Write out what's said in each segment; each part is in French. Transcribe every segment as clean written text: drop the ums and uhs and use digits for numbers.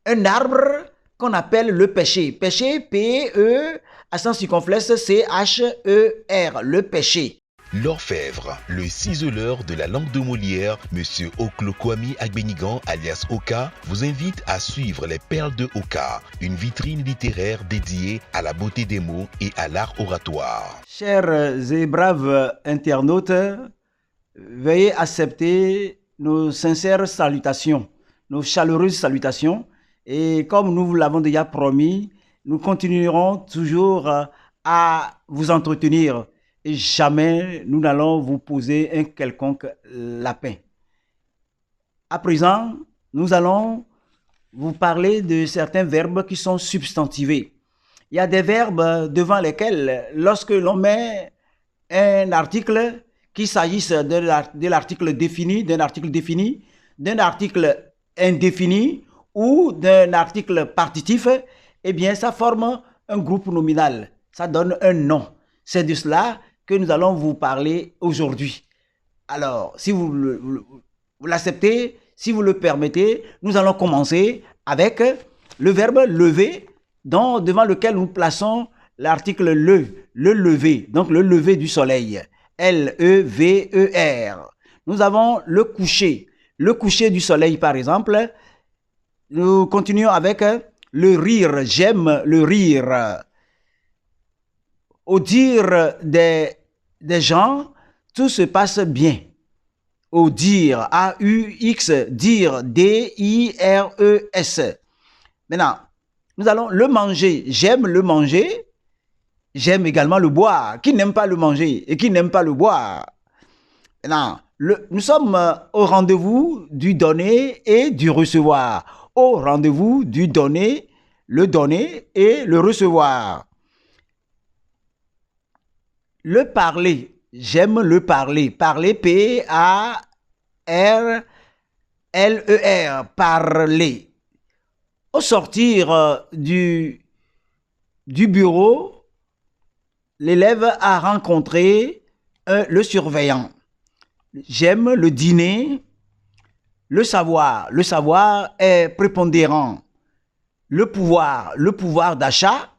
un arbre qu'on appelle le péché. Péché, P-E, accent circonflexe, C-H-E-R, le péché. L'orfèvre, le ciseleur de la langue de Molière, M. Oklokwami Agbenigan, alias Oka, vous invite à suivre les Perles de Oka, une vitrine littéraire dédiée à la beauté des mots et à l'art oratoire. Chers et braves internautes, veuillez accepter nos sincères salutations, nos chaleureuses salutations. Et comme nous vous l'avons déjà promis, nous continuerons toujours à vous entretenir. Et jamais nous n'allons vous poser un quelconque lapin. À présent, nous allons vous parler de certains verbes qui sont substantivés. Il y a des verbes devant lesquels, lorsque l'on met un article, qu'il s'agisse de l'article défini, d'un article défini, d'un article indéfini ou d'un article partitif, eh bien, ça forme un groupe nominal. Ça donne un nom. C'est de cela que nous allons vous parler aujourd'hui. Alors, si vous l'acceptez, si vous le permettez, nous allons commencer avec le verbe lever, devant lequel nous plaçons l'article le lever, donc le lever du soleil, L-E-V-E-R. Nous avons le coucher du soleil par exemple. Nous continuons avec le rire, j'aime le rire. Au dire des gens, tout se passe bien. Au dire, A-U-X, dire, D-I-R-E-S. Maintenant, nous allons le manger. J'aime le manger. J'aime également le boire. Qui n'aime pas le manger et qui n'aime pas le boire? Maintenant, nous sommes au rendez-vous du donner et du recevoir. Au rendez-vous du donner, le donner et le recevoir. Le parler, j'aime le parler. Parler, P-A-R-L-E-R, parler. Au sortir du bureau, l'élève a rencontré le surveillant. J'aime le dîner. Le savoir est prépondérant. Le pouvoir d'achat.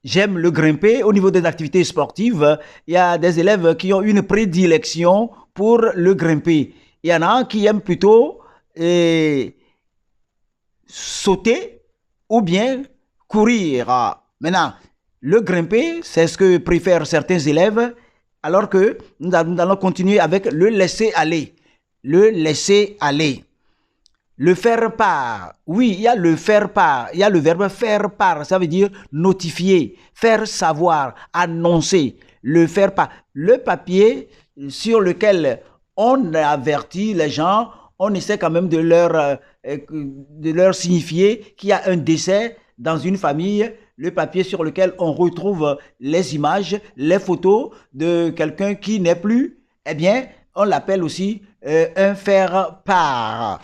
J'aime le grimper. Au niveau des activités sportives, il y a des élèves qui ont une prédilection pour le grimper. Il y en a qui aiment plutôt sauter ou bien courir. Maintenant, le grimper, c'est ce que préfèrent certains élèves, alors que nous allons continuer avec le laisser aller. Le laisser aller. Le faire part. Oui, il y a le faire part. Il y a le verbe faire part. Ça veut dire notifier, faire savoir, annoncer. Le faire part. Le papier sur lequel on avertit les gens, on essaie quand même de leur signifier qu'il y a un décès dans une famille. Le papier sur lequel on retrouve les images, les photos de quelqu'un qui n'est plus, eh bien, on l'appelle aussi un faire part.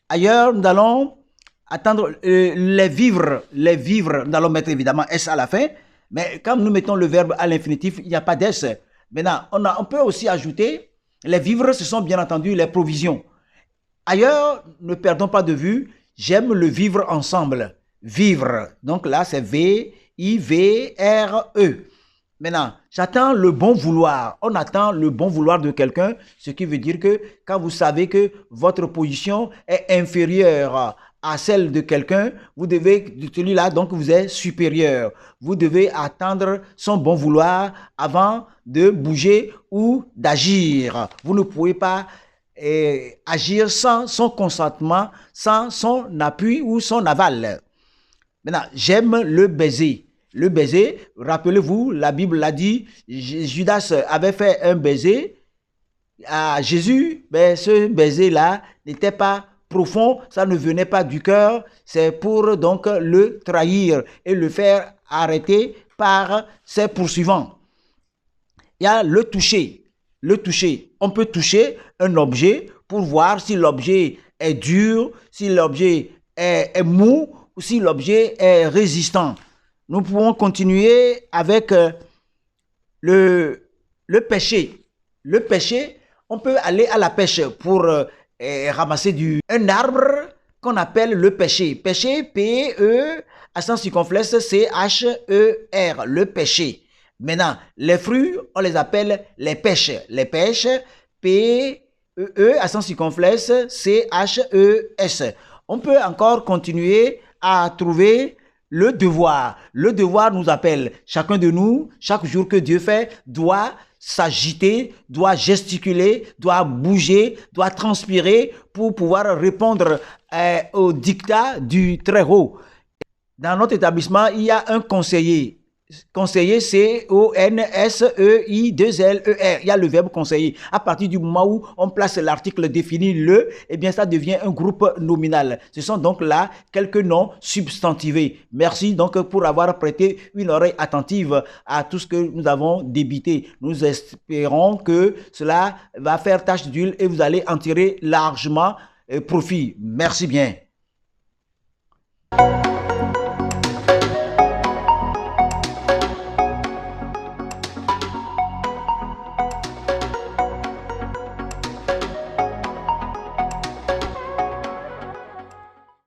Ailleurs, nous allons attendre les vivres, nous allons mettre évidemment S à la fin, mais quand nous mettons le verbe à l'infinitif, il n'y a pas d'S. Maintenant, on peut aussi ajouter, les vivres, ce sont bien entendu les provisions. Ailleurs, ne perdons pas de vue, j'aime le vivre ensemble. Vivre, donc là c'est V-I-V-R-E. Maintenant, j'attends le bon vouloir. On attend le bon vouloir de quelqu'un, ce qui veut dire que quand vous savez que votre position est inférieure à celle de quelqu'un, vous devez, celui-là, donc vous êtes supérieur. Vous devez attendre son bon vouloir avant de bouger ou d'agir. Vous ne pouvez pas agir sans son consentement, sans son appui ou son aval. Maintenant, j'aime le baiser. Le baiser, rappelez-vous, la Bible l'a dit, Judas avait fait un baiser à Jésus, mais ce baiser-là n'était pas profond, ça ne venait pas du cœur, c'est pour donc le trahir et le faire arrêter par ses poursuivants. Il y a le toucher. Le toucher, on peut toucher un objet pour voir si l'objet est dur, si l'objet est mou ou si l'objet est résistant. Nous pouvons continuer avec le pêcher. Le pêcher, on peut aller à la pêche pour ramasser un arbre qu'on appelle le péché. Péché, P-E, accent circonflexe, C-H-E-R, le péché. Maintenant, les fruits, on les appelle les pêches. Les pêches, P-E, accent circonflexe, C-H-E-S. On peut encore continuer à trouver le devoir. Le devoir nous appelle. Chacun de nous, chaque jour que Dieu fait, doit s'agiter, doit gesticuler, doit bouger, doit transpirer pour pouvoir répondre au dictat du Très-Haut. Dans notre établissement, il y a un conseiller. Conseiller, C-O-N-S-E-I-2-L-E-R. Il y a le verbe conseiller. À partir du moment où on place l'article défini le, eh bien, ça devient un groupe nominal. Ce sont donc là quelques noms substantivés. Merci donc pour avoir prêté une oreille attentive à tout ce que nous avons débité. Nous espérons que cela va faire tache d'huile et vous allez en tirer largement profit. Merci bien.